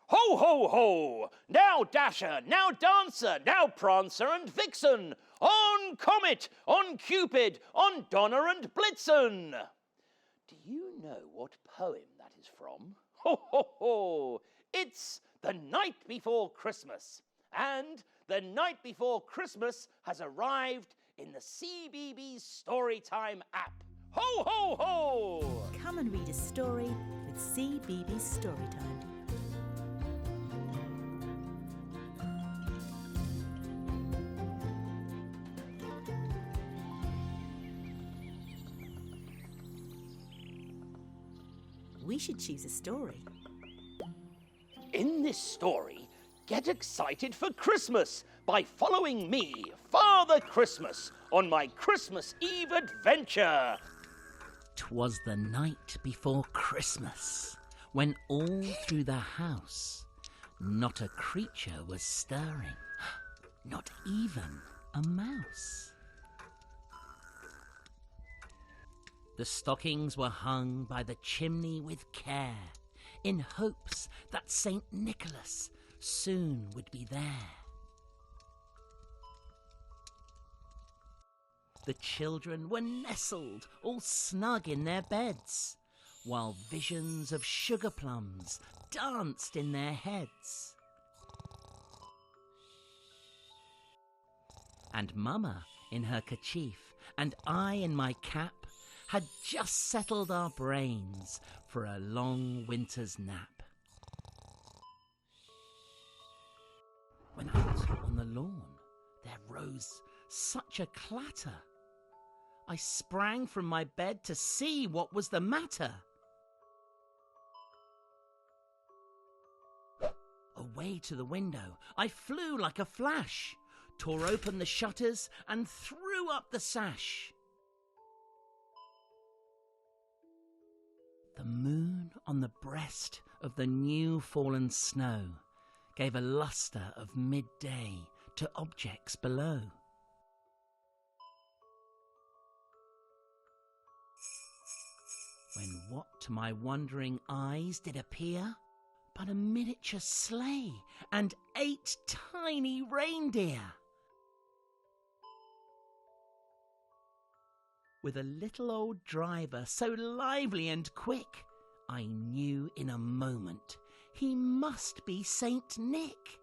Ho, ho, ho! Now Dasher, now Dancer, now Prancer and Vixen! On Comet, on Cupid, on Donner and Blitzen! Do you know what poem that is from? Ho, ho, ho! It's The Night Before Christmas. And The Night Before Christmas has arrived in the CBeebies Storytime app. Ho, ho, ho! Come and read a story with CBeebies Storytime. We should choose a story. In this story, get excited for Christmas by following me, Father Christmas, on my Christmas Eve adventure. 'Twas the night before Christmas, when all through the house not a creature was stirring, not even a mouse. The stockings were hung by the chimney with care, in hopes that St. Nicholas soon would be there. The children were nestled all snug in their beds, while visions of sugar plums danced in their heads. And Mama in her kerchief and I in my cap had just settled our brains for a long winter's nap. When out on the lawn there rose such a clatter, I sprang from my bed to see what was the matter. Away to the window I flew like a flash, tore open the shutters and threw up the sash. The moon on the breast of the new fallen snow gave a lustre of midday to objects below. When what to my wondering eyes did appear but a miniature sleigh and 8 tiny reindeer, with a little old driver so lively and quick, I knew in a moment he must be Saint Nick.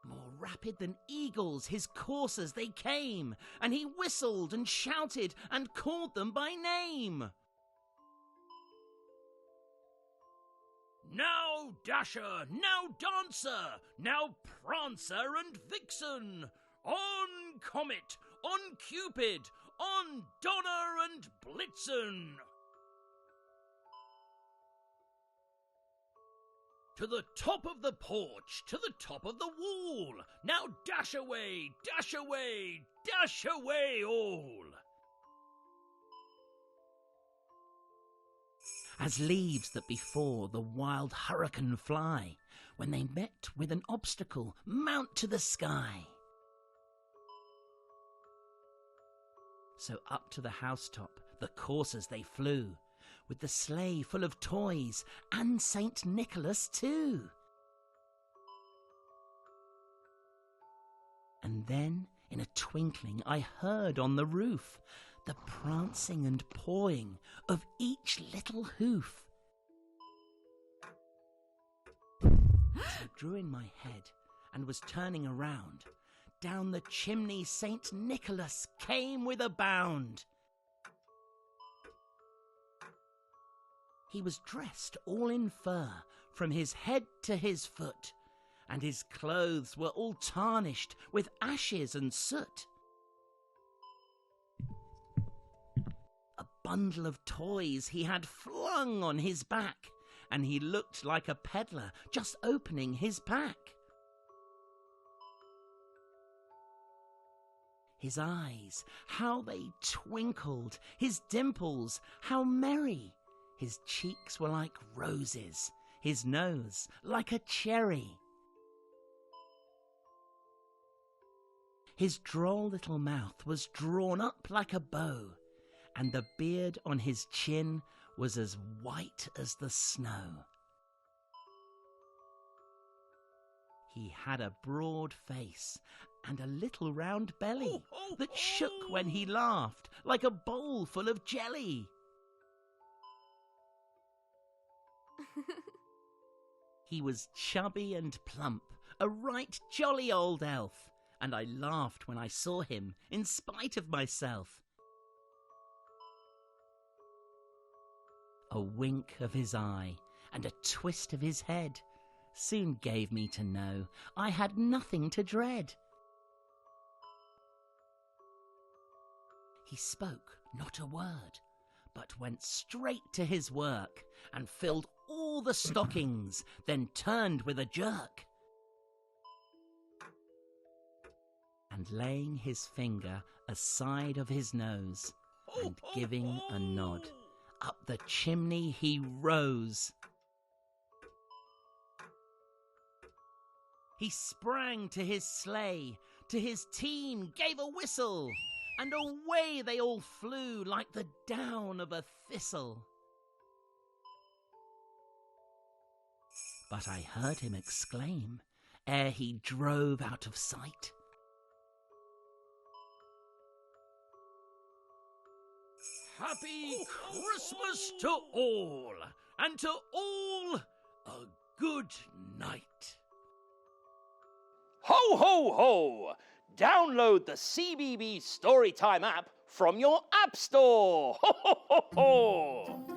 More rapid than eagles his coursers they came, and he whistled and shouted and called them by name. Now Dasher, now Dancer, now Prancer and Vixen! On Comet, on Cupid, on Donner and Blitzen! To the top of the porch, to the top of the wall! Now dash away, dash away, dash away all! As leaves that before the wild hurricane fly, when they met with an obstacle, mount to the sky. So up to the housetop the coursers they flew, with the sleigh full of toys, and Saint Nicholas too. And then in a twinkling I heard on the roof the prancing and pawing of each little hoof. As I drew in my head and was turning around, down the chimney Saint Nicholas came with a bound. He was dressed all in fur from his head to his foot, and his clothes were all tarnished with ashes and soot. A bundle of toys he had flung on his back, and he looked like a peddler just opening his pack. His eyes, how they twinkled, his dimples, how merry. His cheeks were like roses, his nose like a cherry. His droll little mouth was drawn up like a bow, and the beard on his chin was as white as the snow. He had a broad face and a little round belly that shook when he laughed like a bowl full of jelly. He was chubby and plump, a right jolly old elf, and I laughed when I saw him in spite of myself. A wink of his eye and a twist of his head soon gave me to know I had nothing to dread. He spoke not a word, but went straight to his work and filled all the stockings, then turned with a jerk. And laying his finger aside of his nose and giving a nod, up the chimney he rose. He sprang to his sleigh, to his team gave a whistle, and away they all flew like the down of a thistle. But I heard him exclaim, ere he drove out of sight, "Happy Christmas to all, and to all a good night." Ho, ho, ho! Download the CBeebies Storytime app from your app store. Ho, ho, ho, ho!